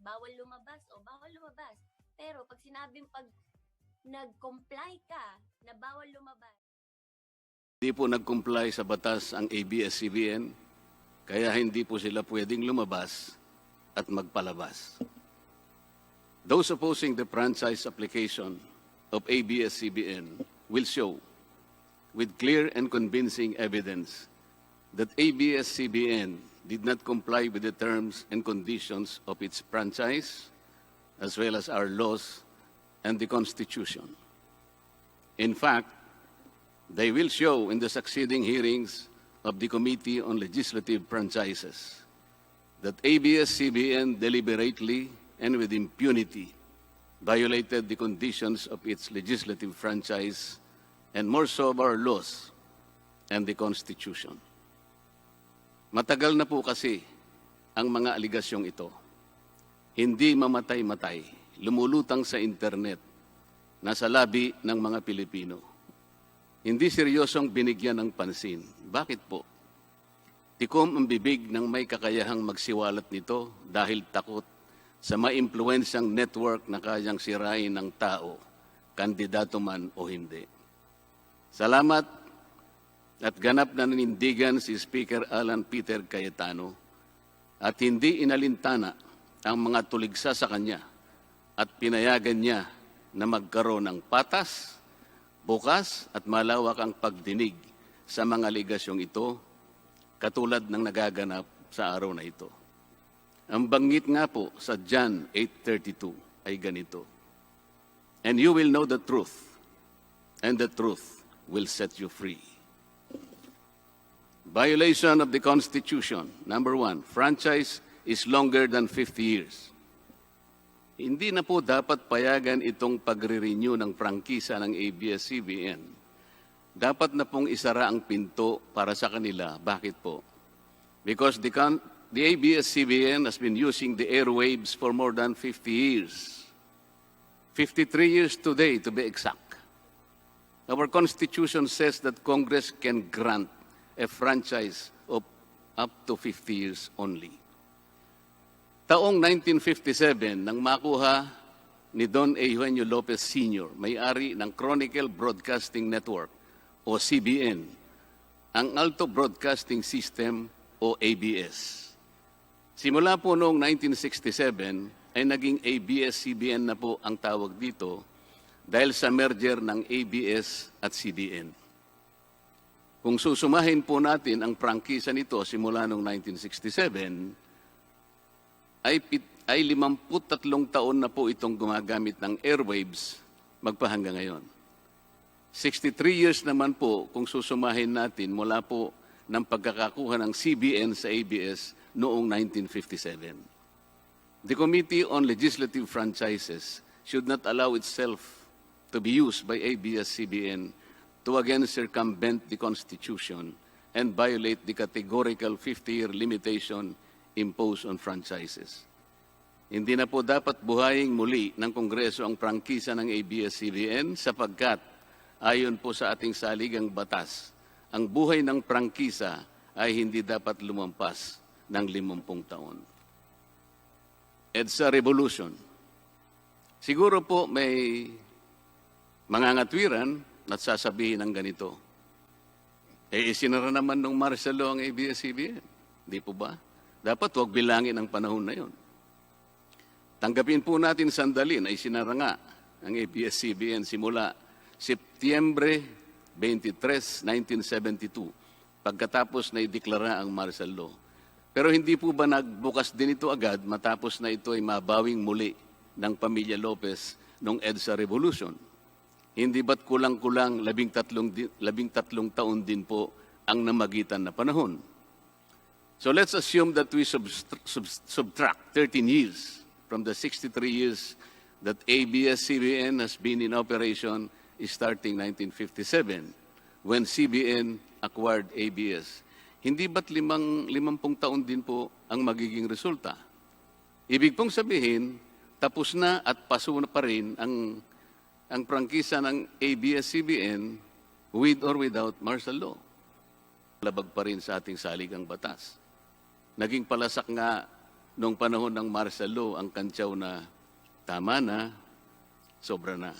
bawal lumabas o bawal lumabas. Pero pag sinabing pag nag-comply ka na bawal lumabas, Hindi po nag-comply sa batas ang ABS-CBN, kaya hindi po sila pwedeng lumabas at magpalabas. Those opposing the franchise application of ABS-CBN will show with clear and convincing evidence that ABS-CBN did not comply with the terms and conditions of its franchise, as well as our laws and the Constitution. In fact, they will show in the succeeding hearings of the Committee on Legislative Franchises that ABS-CBN deliberately and with impunity violated the conditions of its legislative franchise and more so of our laws and the Constitution. Matagal na po kasi ang mga aligasyong ito. Hindi mamatay-matay, lumulutang sa internet, nasa labi ng mga Pilipino. Hindi seryosong binigyan ng pansin. Bakit po? Tikom ang bibig ng may kakayahang magsiwalat nito dahil takot sa maimpluwensyang network na kayang sirain ng tao, kandidato man o hindi. Salamat at ganap na nanindigan si Speaker Alan Peter Cayetano at hindi inalintana ang mga tuligsa sa kanya at pinayagan niya na magkaroon ng patas, bukas at malawak ang pagdinig sa mga aligasyong ito katulad ng nagaganap sa araw na ito. Ang banggit nga po sa John 8:32 ay ganito, "And you will know the truth, and the truth will set you free." Violation of the Constitution. Number 1, franchise is longer than 50 years. Hindi na po dapat payagan itong pagre-renew ng prangkisa ng ABS-CBN. Dapat na pong isara ang pinto para sa kanila. Bakit po? Because the ABS-CBN has been using the airwaves for more than 50 years. 53 years today, to be exact. Our Constitution says that Congress can grant a franchise of up to 50 years only. Taong 1957, nang makuha ni Don Eugenio Lopez Sr., may-ari ng Chronicle Broadcasting Network o CBN, ang Alto Broadcasting System o ABS. Simula po noong 1967 ay naging ABS-CBN na po ang tawag dito dahil sa merger ng ABS at CBN. Kung susumahin po natin ang prangkisa nito simula noong 1967, ay 53 taon na po itong gumagamit ng airwaves magpahanggang ngayon. 63 years naman po kung susumahin natin mula po ng pagkakakuha ng CBN sa ABS noong 1957. The Committee on Legislative Franchises should not allow itself to be used by ABS-CBN to again circumvent the Constitution and violate the categorical 50-year limitation imposed on franchises. Hindi na po dapat buhayin muli ng Kongreso ang prangkisa ng ABS-CBN sapagkat ayon po sa ating saligang batas, ang buhay ng prangkisa ay hindi dapat lumampas ng 50 taon. EDSA Revolution. Siguro po may mangangatwiran at sasabihin ng ganito. Isinara naman ng martial law ang ABS-CBN. Di po ba? Dapat huwag bilangin ang panahon na yon. Tanggapin po natin sandali na isinara nga ang ABS-CBN simula Setyembre 23, 1972, pagkatapos na ideklara ang martial law. Pero hindi po ba nagbukas din ito agad matapos na ito ay mabawing muli ng pamilya Lopez noong EDSA Revolution? Hindi ba't kulang-kulang 13 taon din po ang namagitan na panahon? So let's assume that we subtract 13 years from the 63 years that ABS-CBN has been in operation starting 1957 when CBN acquired ABS. Hindi ba't 50 taon din po ang magiging resulta? Ibig pong sabihin, tapos na at paso na pa rin ang prangkisa ng ABS-CBN with or without martial law. Labag pa rin sa ating saligang batas. Naging palasak nga noong panahon ng martial law ang kantsaw na tama na, sobra na.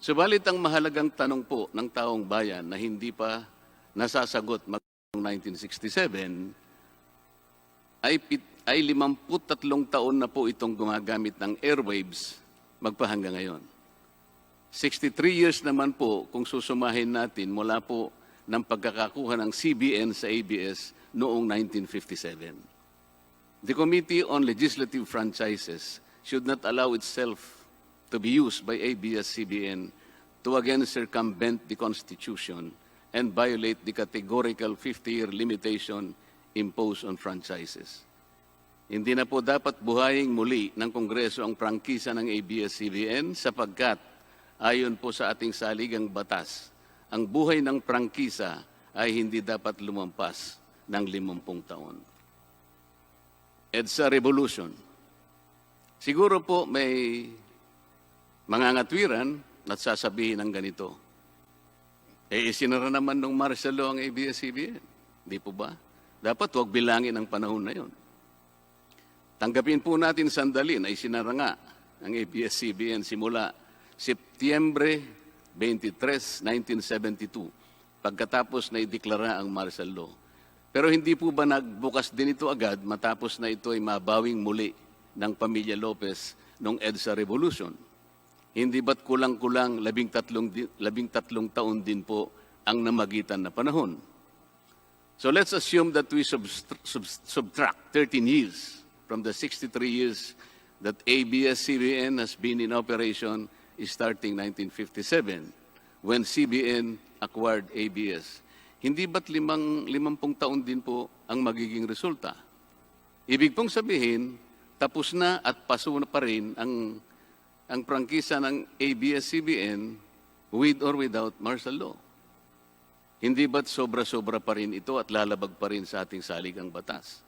Subalit ang mahalagang tanong po ng taong bayan na hindi pa nasasagot noong 1967 ay 53 taon na po itong gumagamit ng airwaves magpahanggang ngayon. 63 years naman po kung susumahin natin mula po ng pagkakakuha ng CBN sa ABS noong 1957. The Committee on Legislative Franchises should not allow itself to be used by ABS-CBN to again circumvent the Constitution and violate the categorical 50-year limitation imposed on franchises. Hindi na po dapat buhayin muli ng Kongreso ang prangkisa ng ABS-CBN sapagkat ayon po sa ating saligang batas, ang buhay ng prangkisa ay hindi dapat lumampas ng 50 taon. EDSA Revolution. Siguro po may mangangatwiran at sasabihin ng ganito. Isinara naman ng martial law ang ABS-CBN. Di po ba? Dapat huwag bilangin ang panahon na yon. Tanggapin po natin sandali na isinara nga ang ABS-CBN simula Setyembre 23, 1972, pagkatapos na ideklara ang martial law. Pero hindi po ba nagbukas din ito agad matapos na ito ay mabawing muli ng pamilya Lopez noong EDSA Revolution? Hindi ba't kulang-kulang 13 taon din po ang namagitan na panahon? So let's assume that we subtract 13 years from the 63 years that ABS-CBN has been in operation starting 1957 when CBN acquired ABS. Hindi ba't 50 taon din po ang magiging resulta? Ibig pong sabihin, tapos na at paso na pa rin ang prangkisa ng ABS-CBN with or without martial law. Hindi ba't sobra-sobra pa rin ito at lalabag pa rin sa ating saligang batas?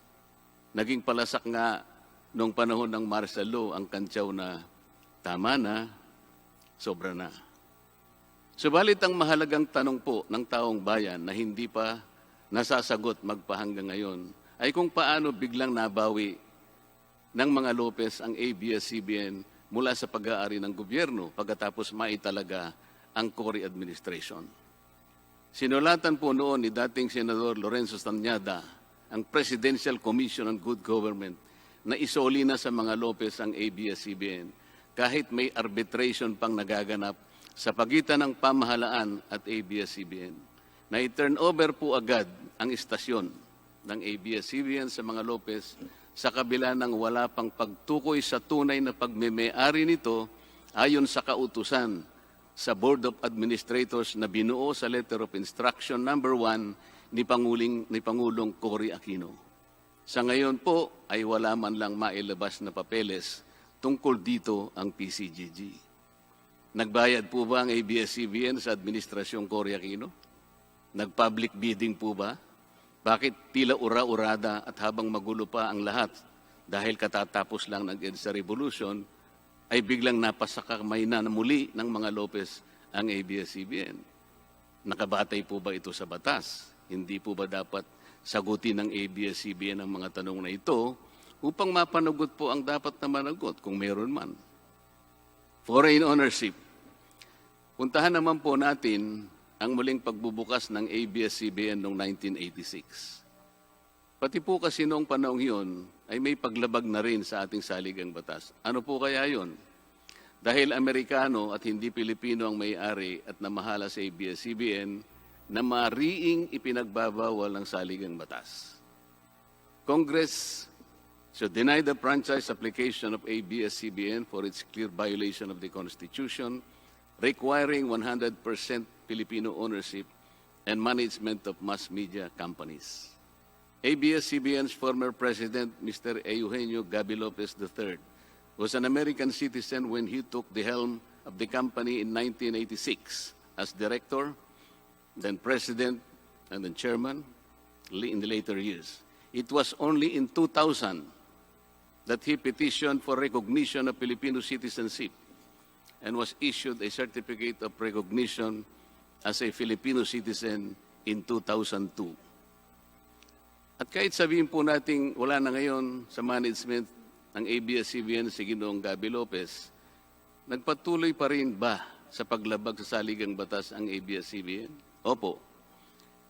Naging palasak nga noong panahon ng martial law ang kantsaw na tama na, sobra na. Subalit ang mahalagang tanong po ng taong bayan na hindi pa nasasagot magpahanggang ngayon ay kung paano biglang nabawi ng mga Lopez ang ABS-CBN mula sa pag-aari ng gobyerno pagkatapos maitalaga ang Cory administration. Sinulatan po noon ni dating Senador Lorenzo Tanyada ang Presidential Commission on Good Government na isoli na sa mga Lopez ang ABS-CBN kahit may arbitration pang nagaganap sa pagitan ng pamahalaan at ABS-CBN. Na i-turn over po agad ang istasyon ng ABS-CBN sa mga Lopez sa kabila ng wala pang pagtukoy sa tunay na pagmeme-ari nito ayon sa kautusan sa Board of Administrators na binuo sa Letter of Instruction number 1 ni Pangulong Cory Aquino. Sa ngayon po ay wala man lang mailabas na papeles tungkol dito ang PCGG. Nagbayad po ba ang ABS-CBN sa Administrasyong Cory Aquino? Nag-public bidding po ba? Bakit tila ura-urada at habang magulo pa ang lahat dahil katatapos lang ng EDSA Revolution, ay biglang napasakamay na muli ng mga Lopez ang ABS-CBN? Nakabatay po ba ito sa batas? Hindi po ba dapat sagutin ng ABS-CBN ang mga tanong na ito upang mapanagot po ang dapat na managot kung meron man? Foreign ownership. Puntahan naman po natin ang muling pagbubukas ng ABS-CBN noong 1986. Pati po kasi noong panahong yun ay may paglabag na rin sa ating saligang batas. Ano po kaya yun? Dahil Amerikano at hindi Pilipino ang may-ari at namahala sa ABS-CBN na mariing ipinagbabawal ng saligang batas. Congress should deny the franchise application of ABS-CBN for its clear violation of the Constitution, requiring 100% Filipino ownership and management of mass media companies. ABS-CBN's former president, Mr. Eugenio Gaby Lopez III, was an American citizen when he took the helm of the company in 1986 as director, then president, and then chairman in the later years. It was only in 2000 that he petitioned for recognition of Filipino citizenship and was issued a certificate of recognition as a Filipino citizen in 2002. At kahit sabihin po nating wala na ngayon sa management ng ABS-CBN si Ginoong Gabby Lopez, nagpatuloy pa rin ba sa paglabag sa saligang batas ang ABS-CBN? Opo.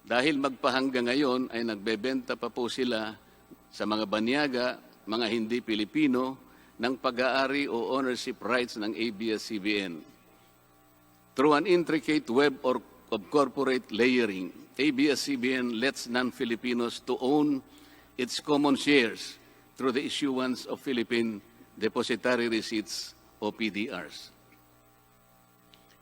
Dahil magpahanggang ngayon ay nagbebenta pa po sila sa mga banyaga, mga hindi Pilipino, ng pag-aari o ownership rights ng ABS-CBN. Through an intricate web of corporate layering, ABS-CBN lets non-Filipinos to own its common shares through the issuance of Philippine Depositary Receipts o PDRs.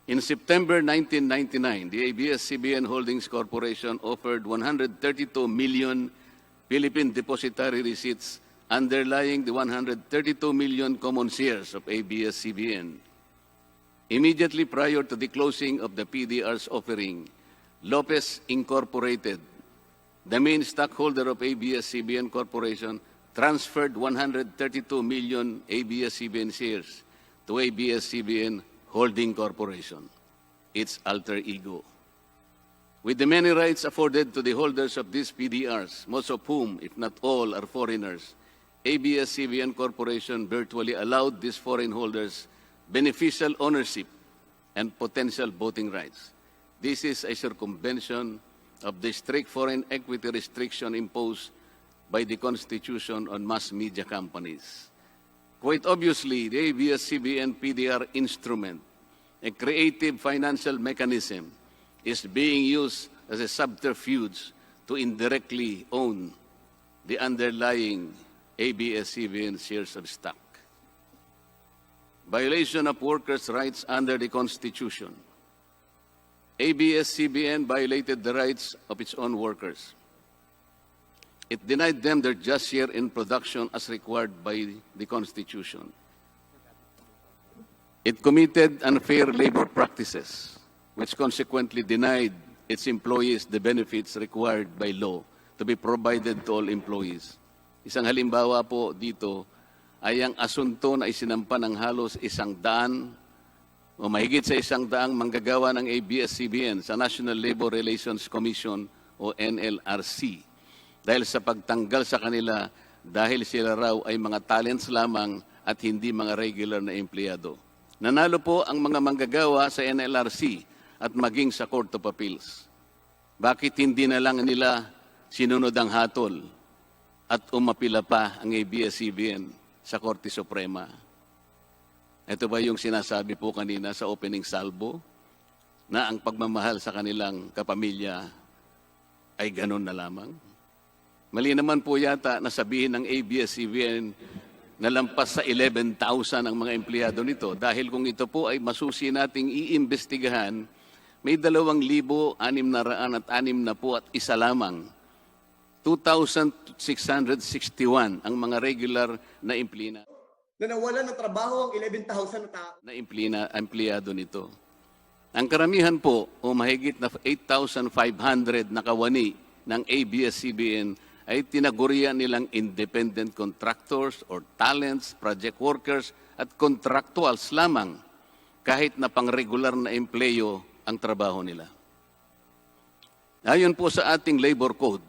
In September 1999, the ABS-CBN Holdings Corporation offered 132 million Philippine Depositary Receipts underlying the 132 million common shares of ABS-CBN. Immediately prior to the closing of the PDR's offering, Lopez Incorporated, the main stockholder of ABS-CBN Corporation, transferred 132 million ABS-CBN shares to ABS-CBN Holding Corporation, its alter ego. With the many rights afforded to the holders of these PDRs, most of whom, if not all, are foreigners, ABS-CBN Corporation virtually allowed these foreign holders beneficial ownership and potential voting rights. This is a circumvention of the strict foreign equity restriction imposed by the Constitution on mass media companies. Quite obviously, the ABS-CBN PDR instrument, a creative financial mechanism, is being used as a subterfuge to indirectly own the underlying ABS-CBN shares of stock. Violation of workers' rights under the Constitution. ABS-CBN violated the rights of its own workers. It denied them their just share in production as required by the Constitution. It committed unfair labor practices, which consequently denied its employees the benefits required by law to be provided to all employees. Isang halimbawa po dito ay ang asunto na isinampa ng halos 100 o mahigit sa 100 manggagawa ng ABS-CBN sa National Labor Relations Commission o NLRC dahil sa pagtanggal sa kanila dahil sila raw ay mga talents lamang at hindi mga regular na empleyado. Nanalo po ang mga manggagawa sa NLRC at maging sa Court of Appeals. Bakit hindi na lang nila sinunod ang hatol at umapila pa ang ABS-CBN sa Korte Suprema? Ito ba yung sinasabi po kanina sa opening salvo na ang pagmamahal sa kanilang kapamilya ay ganun na lamang? Mali naman po yata na sabihin ng ABS-CBN na lampas sa 11,000 ang mga empleyado nito dahil kung ito po ay masusi nating iimbestigahan, may 2,661 at isa lamang. 2,661 ang mga regular na na nawalan ng trabaho ang 11,000 na tao. Na empleyado nito. Ang karamihan po o mahigit na 8,500 na kawani ng ABS-CBN ay tinagurian nilang independent contractors or talents, project workers at contractuals lamang kahit na pang-regular na empleyo ang trabaho nila. Ayon po sa ating labor code,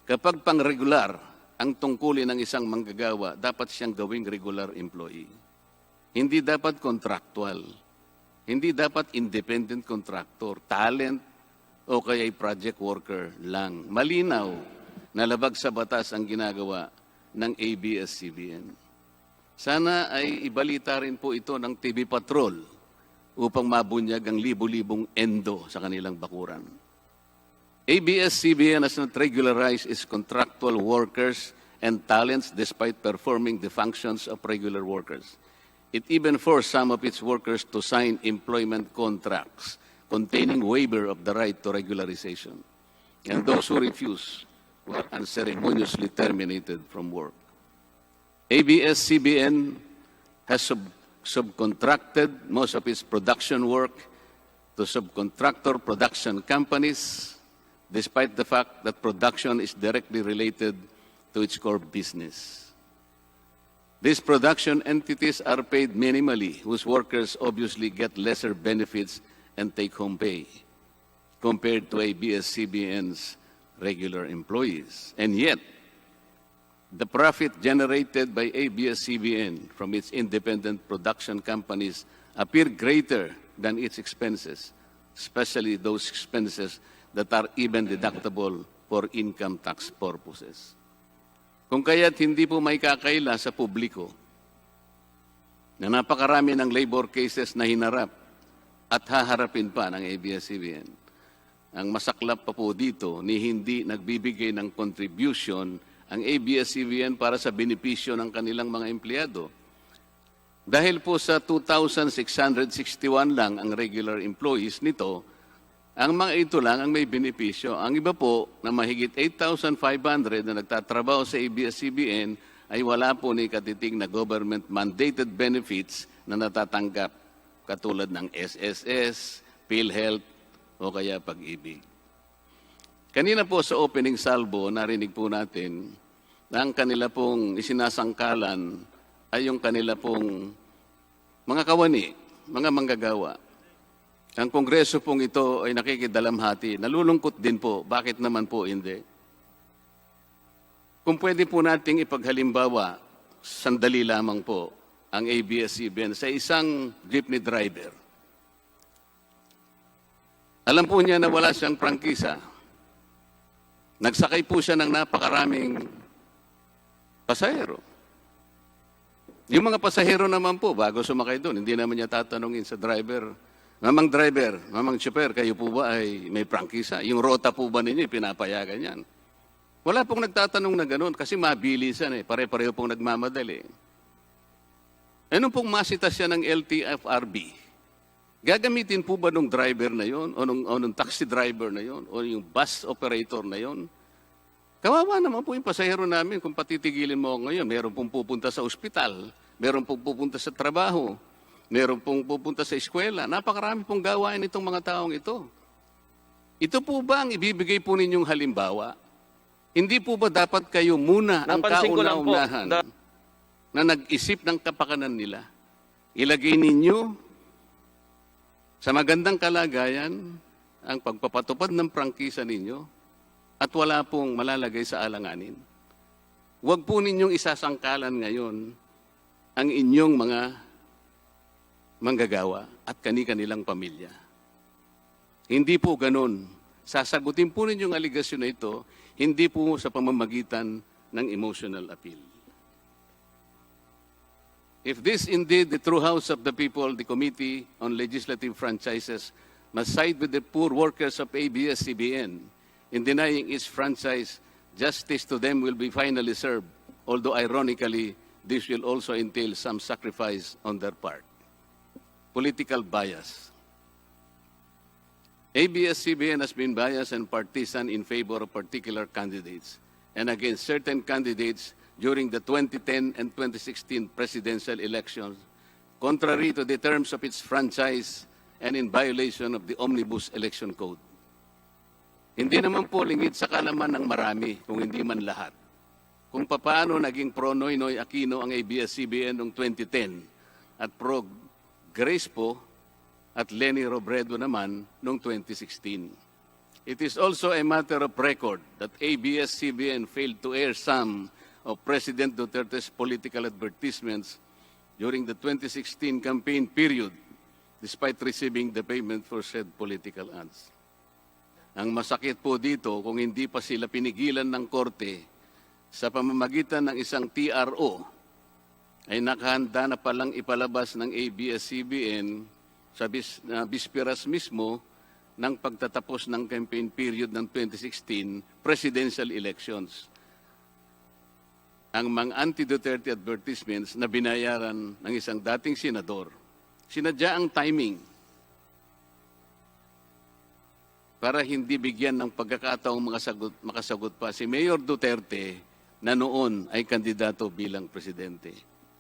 kapag pang-regular ang tungkulin ng isang manggagawa, dapat siyang gawing regular employee. Hindi dapat contractual. Hindi dapat independent contractor, talent, o kaya project worker lang. Malinaw na labag sa batas ang ginagawa ng ABS-CBN. Sana ay ibalita rin po ito ng TV Patrol upang mabunyag ang libu-libong endo sa kanilang bakuran. ABS-CBN has not regularized its contractual workers and talents despite performing the functions of regular workers. It even forced some of its workers to sign employment contracts containing waiver of the right to regularization. And those who refuse were unceremoniously terminated from work. ABS-CBN has subcontracted most of its production work to subcontractor production companies, despite the fact that production is directly related to its core business. These production entities are paid minimally, whose workers obviously get lesser benefits and take-home pay compared to ABS-CBN's regular employees. And yet, the profit generated by ABS-CBN from its independent production companies appear greater than its expenses, especially those expenses that are even deductible for income tax purposes. Kung kaya't hindi po may kakaila sa publiko na napakarami ng labor cases na hinarap at haharapin pa ng ABS-CBN. Ang masaklap pa po dito ni hindi nagbibigay ng contribution ang ABS-CBN para sa benepisyo ng kanilang mga empleyado. Dahil po sa 2,661 lang ang regular employees nito, ang mga ito lang ang may benepisyo. Ang iba po na mahigit 8,500 na nagtatrabaho sa ABS-CBN ay wala po ni katiting na government-mandated benefits na natatanggap katulad ng SSS, PhilHealth o kaya Pag-ibig. Kanina po sa opening salvo, narinig po natin na ang kanila pong isinasangkalan ay yung kanila pong mga kawani, mga manggagawa. Ang kongreso pong ito ay nakikidalamhati. Nalulungkot din po. Bakit naman po hindi? Kung pwede po nating ipaghalimbawa, sandali lamang po, ang ABS-CBN sa isang jeepney driver. Alam po niya na wala siyang prangkisa. Nagsakay po siya ng napakaraming pasahero. Yung mga pasahero naman po, bago sumakay doon, hindi naman niya tatanungin sa driver, Mamang driver, mamang chauffeur, kayo po ba ay may prangkisa? Yung rota po ba ninyo, pinapayagan yan? Wala pong nagtatanong na gano'n kasi mabilisan pare-pareho pong nagmamadali. Anong pong masita siya ng LTFRB? Gagamitin po ba nung driver na yon o nung taxi driver na yon o yung bus operator na yon? Kawawa naman po yung pasahero namin kung patitigilin mo ngayon. Meron pong pupunta sa ospital, meron pong pupunta sa trabaho, meron pong pupunta sa eskwela. Napakarami pong gawain itong mga taong ito. Ito po ba ang ibibigay po ninyong halimbawa? Hindi po ba dapat kayo muna ang kauna-unahan na nag-isip ng kapakanan nila? Ilagay ninyo sa magandang kalagayan ang pagpapatupad ng prangkisa ninyo at wala pong malalagay sa alanganin. Huwag po ninyong isasangkalan ngayon ang inyong mga manggagawa at kani-kanilang pamilya. Hindi po ganun. Sasagutin po ninyong aligasyon na ito, hindi po sa pamamagitan ng emotional appeal. If this indeed the true house of the people, the Committee on Legislative Franchises must side with the poor workers of ABS-CBN in denying its franchise, justice to them will be finally served, although ironically, this will also entail some sacrifice on their part. Political bias. ABS-CBN has been biased and partisan in favor of particular candidates and against certain candidates during the 2010 and 2016 presidential elections, contrary to the terms of its franchise and in violation of the Omnibus Election Code. Hindi naman po lingid sa kalaman ng marami, kung hindi man lahat, kung paano naging pro-Noynoy Aquino ang ABS-CBN noong 2010 at pro-Grace po at Leni Robredo naman noong 2016. It is also a matter of record that ABS-CBN failed to air some of President Duterte's political advertisements during the 2016 campaign period, despite receiving the payment for said political ads. Ang masakit po dito, kung hindi pa sila pinigilan ng korte sa pamamagitan ng isang TRO, ay nakahanda na palang ipalabas ng ABS-CBN sa bisperas mismo ng pagtatapos ng campaign period ng 2016 presidential elections. Ang mga anti-Duterte advertisements na binayaran ng isang dating senador, sinadya ang timing para hindi bigyan ng pagkakataong makasagot pa si Mayor Duterte na noon ay kandidato bilang presidente.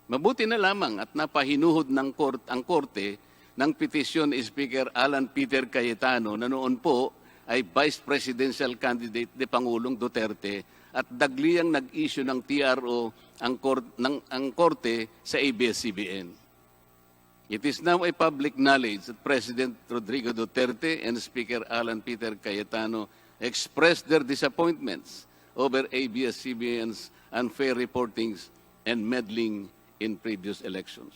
Mabuti na lamang at napahinuhod ng ang korte ng petisyon ni Speaker Alan Peter Cayetano na noon po ay Vice Presidential Candidate ni Pangulong Duterte at dagliang nag-issue ng TRO ang korte sa ABS-CBN. It is now a public knowledge that President Rodrigo Duterte and Speaker Alan Peter Cayetano expressed their disappointments over ABS-CBN's unfair reportings and meddling in previous elections.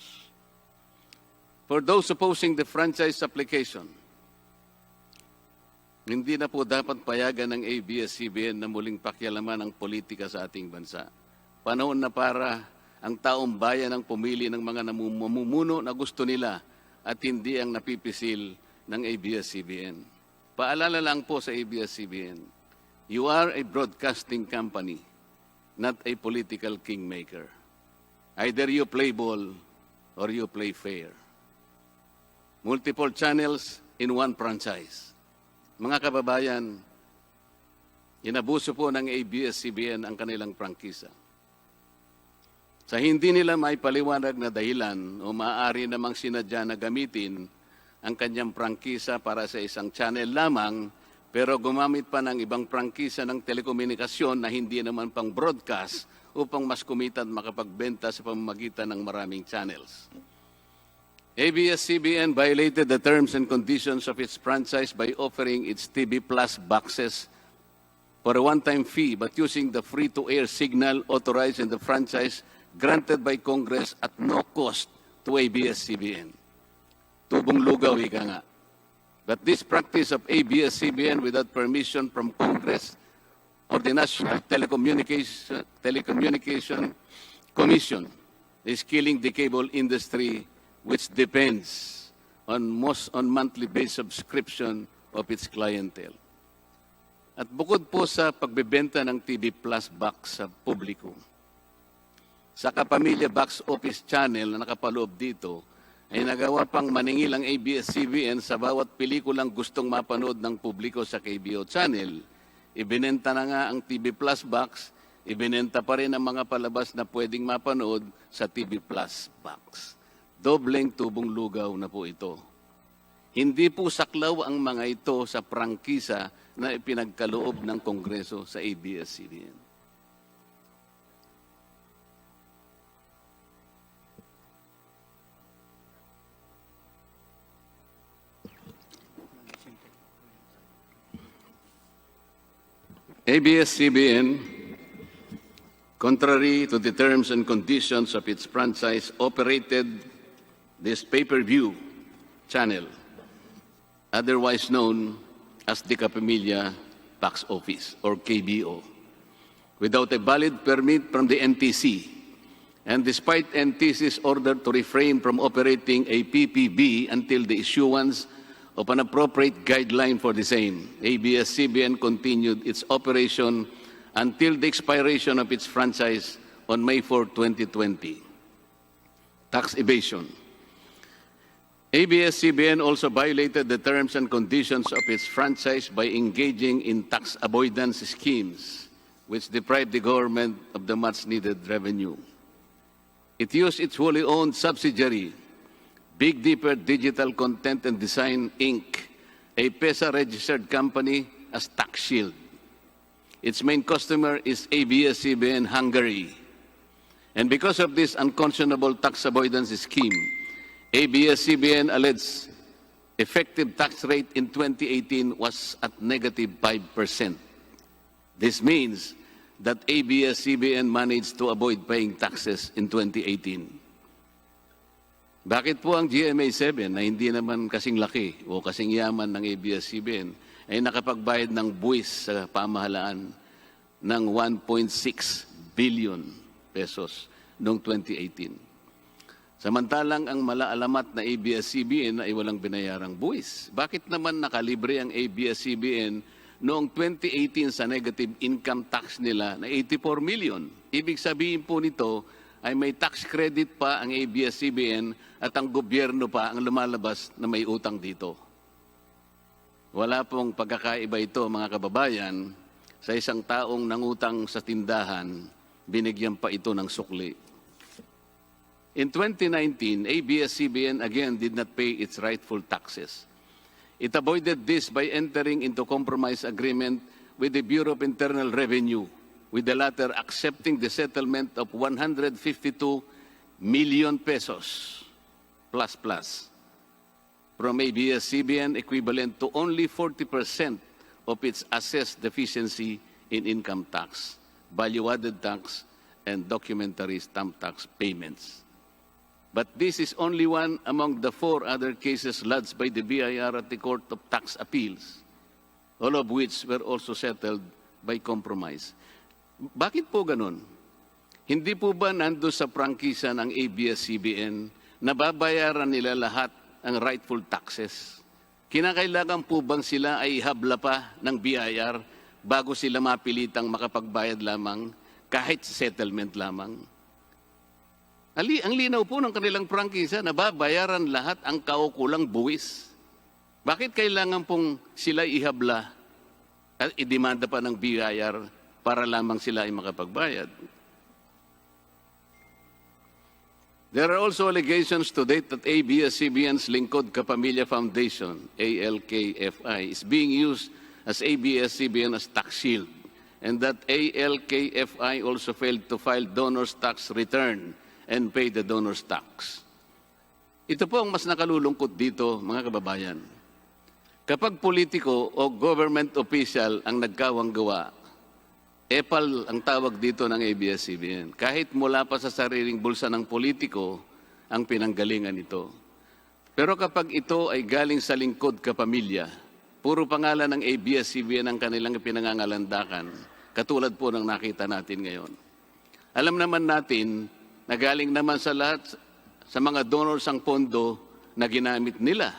For those opposing the franchise application, hindi na po dapat payagan ng ABS-CBN na muling pakialaman ang politika sa ating bansa. Panahon na para ang taong bayan ang pumili ng mga namumuno na gusto nila at hindi ang napipisil ng ABS-CBN. Paalala lang po sa ABS-CBN, you are a broadcasting company, not a political kingmaker. Either you play ball or you play fair. Multiple channels in one franchise. Mga kababayan, inabuso po ng ABS-CBN ang kanilang prangkisa. Sa hindi nila may paliwanag na dahilan o maaari namang sinadya na gamitin ang kanyang prangkisa para sa isang channel lamang, pero gumamit pa ng ibang prangkisa ng telekomunikasyon na hindi naman pang broadcast upang mas kumita at makapagbenta sa pamamagitan ng maraming channels. ABS-CBN violated the terms and conditions of its franchise by offering its TV Plus boxes for a one-time fee but using the free-to-air signal authorized in the franchise granted by Congress at no cost to ABS-CBN. Tubong lugaw, ika nga. But this practice of ABS-CBN without permission from Congress or the National Telecommunication Commission is killing the cable industry, which depends on monthly based subscription of its clientele. At bukod po sa pagbebenta ng TV Plus box sa publiko, sa Kapamilya Box Office Channel na nakapaloob dito, ay nagawa pang maningil ang ABS-CBN sa bawat pelikulang gustong mapanood ng publiko sa KBO Channel. Ibinenta na nga ang TV Plus box, ibinenta pa rin ang mga palabas na pwedeng mapanood sa TV Plus box. Dobleng tubong lugaw na po ito. Hindi po saklaw ang mga ito sa prangkisa na ipinagkaloob ng Kongreso sa ABS-CBN. ABS-CBN, contrary to the terms and conditions of its franchise, operated this pay-per-view channel, otherwise known as the Kapamilya Box Office, or KBO, without a valid permit from the NTC. And despite NTC's order to refrain from operating a PPB until the issuance of an appropriate guideline for the same, ABS-CBN continued its operation until the expiration of its franchise on May 4, 2020. Tax evasion. ABS-CBN also violated the terms and conditions of its franchise by engaging in tax avoidance schemes, which deprived the government of the much-needed revenue. It used its wholly owned subsidiary, Big Dipper Digital Content and Design, Inc., a PESA-registered company, as tax shield. Its main customer is ABS-CBN Hungary. And because of this unconscionable tax avoidance scheme, ABS-CBN alleged effective tax rate in 2018 was at negative 5%. This means that ABS-CBN managed to avoid paying taxes in 2018. Bakit po ang GMA7 na hindi naman kasing laki o kasing yaman ng ABS-CBN ay nakapagbayad ng buwis sa pamahalaan ng 1.6 billion pesos noong 2018? Samantalang ang malaalamat na ABS-CBN ay walang binayarang buwis. Bakit naman nakalibre ang ABS-CBN noong 2018 sa negative income tax nila na 84 million? Ibig sabihin po nito ay may tax credit pa ang ABS-CBN at ang gobyerno pa ang lumalabas na may utang dito. Wala pong pagkakaiba ito, mga kababayan. Sa isang taong nangutang sa tindahan, binigyan pa ito ng sukli. In 2019, ABS-CBN again did not pay its rightful taxes. It avoided this by entering into compromise agreement with the Bureau of Internal Revenue, with the latter accepting the settlement of 152 million pesos plus from ABS-CBN, equivalent to only 40% of its assessed deficiency in income tax, value-added tax, and documentary stamp tax payments. But this is only one among the 4 other cases lodged by the BIR at the Court of Tax Appeals, all of which were also settled by compromise. Bakit po ganun? Hindi po ba nando sa prangkisa ng ABS-CBN na babayaran nila lahat ang rightful taxes? Kinakailangan po bang sila ay ihabla pa ng BIR bago sila mapilitang makapagbayad lamang kahit settlement lamang? Ang linaw po ng kanilang prangkisa na babayaran lahat ang kaukulang buwis. Bakit kailangan pong sila ihabla at idemanda pa ng BIR para lamang sila ay makapagbayad? There are also allegations to date that ABS-CBN's Lingkod Kapamilya Foundation, ALKFI, is being used as ABS-CBN as tax shield, and that ALKFI also failed to file donor's tax return and pay the donor's tax. Ito po ang mas nakalulungkot dito, mga kababayan. Kapag politiko o government official ang nagkawang gawa, epal ang tawag dito ng ABS-CBN. Kahit mula pa sa sariling bulsa ng politiko ang pinanggalingan ito. Pero kapag ito ay galing sa lingkod kapamilya, puro pangalan ng ABS-CBN ang kanilang pinangangalandakan, katulad po ng nakita natin ngayon. Alam naman natin na galing naman sa lahat, sa mga donors ang pondo na ginamit nila.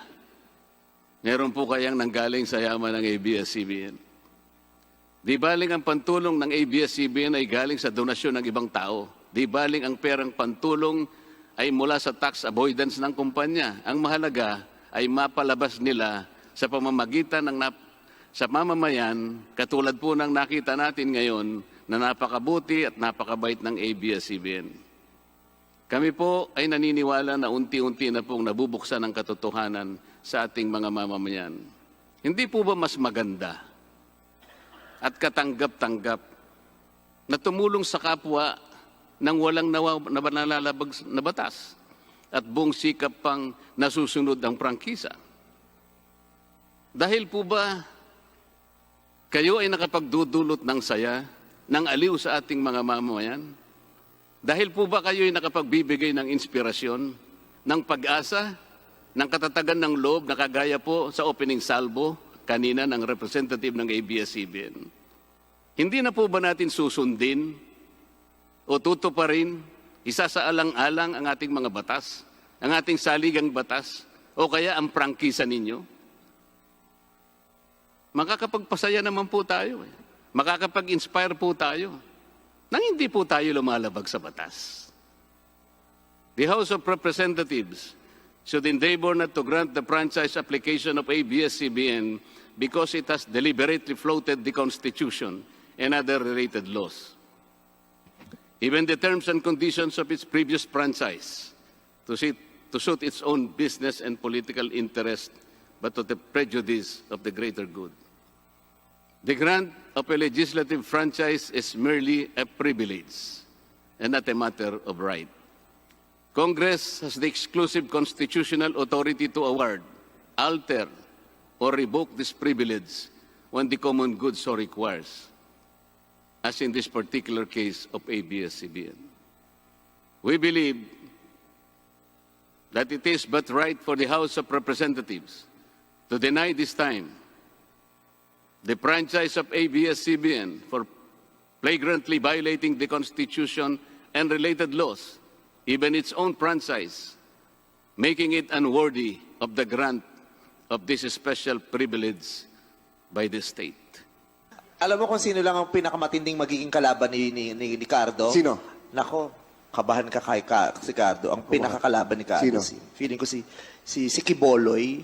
Meron po kayang nanggaling sa yaman ng ABS-CBN. Di baling ang pantulong ng ABS-CBN ay galing sa donasyon ng ibang tao. Di baling ang perang pantulong ay mula sa tax avoidance ng kumpanya. Ang mahalaga ay mapalabas nila sa pamamagitan ng sa mamamayan, katulad po ng nakita natin ngayon na napakabuti at napakabait ng ABS-CBN. Kami po ay naniniwala na unti-unti na pong nabubuksan ang katotohanan sa ating mga mamamayan. Hindi po ba mas maganda at katanggap-tanggap na tumulong sa kapwa ng walang nalalabag na batas at buong sikap pang nasusunod ang prangkisa? Dahil po ba kayo ay nakapagdudulot ng saya, ng aliw sa ating mga mamamayan? Dahil po ba kayo ay nakapagbibigay ng inspirasyon, ng pag-asa, ng katatagan ng loob na kagaya po sa opening salvo kanina ng representative ng ABS-CBN? Hindi na po ba natin susundin o tutuparin, isasaalang-alang ang ating mga batas, ang ating saligang batas, o kaya ang prangkisa ninyo? Makakapagpasaya naman po tayo. Makakapag-inspire po tayo nang hindi po tayo lumalabag sa batas. The House of Representatives should endeavor not to grant the franchise application of ABS-CBN because it has deliberately floated the Constitution and other related laws. Even the terms and conditions of its previous franchise to suit its own business and political interest, but to the prejudice of the greater good. The grant of a legislative franchise is merely a privilege and not a matter of right. Congress has the exclusive constitutional authority to award, alter, or revoke this privilege when the common good so requires, as in this particular case of ABS-CBN. We believe that it is but right for the House of Representatives to deny this time the franchise of ABS-CBN for flagrantly violating the Constitution and related laws, even its own franchise, making it unworthy of the grant of this special privilege by the state. Alam mo kung sino lang ang pinakamatinding magiging kalaban ni Cardo? Sino? Nako, kabahan ka si Cardo. Ang pinakakalaban ni Cardo. Sino? Feeling ko si Kiboloy.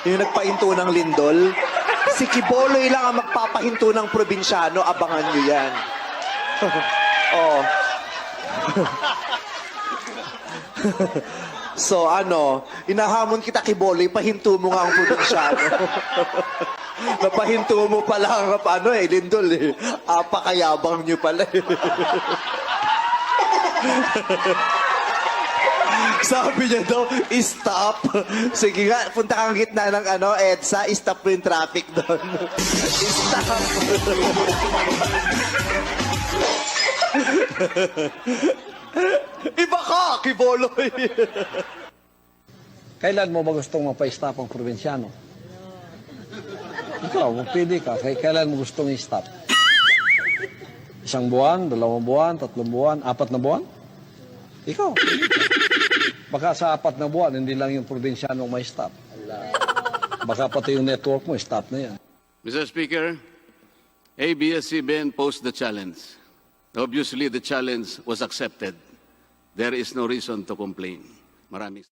Yung nagpahinto ng lindol. Si Kiboloy lang ang magpapahinto ng probinsyano. Abangan nyo yan. Oh. So inahamon kita Kiboloy, pahinto mo nga ang probinsyano. Napahinto mo pala ang lindol eh. Apakayabang nyo pala eh. Sabi niya daw, stop. Sige nga, punta kang gitna ng EDSA, stop mo yung traffic doon. Stop. Iba ka, Kiboloy. Kailan mo ba gustong mapa-stop ang probinsyano? Ikaw, pwede ka. Kailan mo gustong i-stop? 1 buwan, 2 buwan, 3 buwan, 4 na buwan? Ikaw. Baka sa 4 na buwan, hindi lang yung probinsyano may stop. Baka pati yung network mo, stop na yan. Mr. Speaker, ABS-CBN posed the challenge. Obviously, the challenge was accepted. There is no reason to complain. Maraming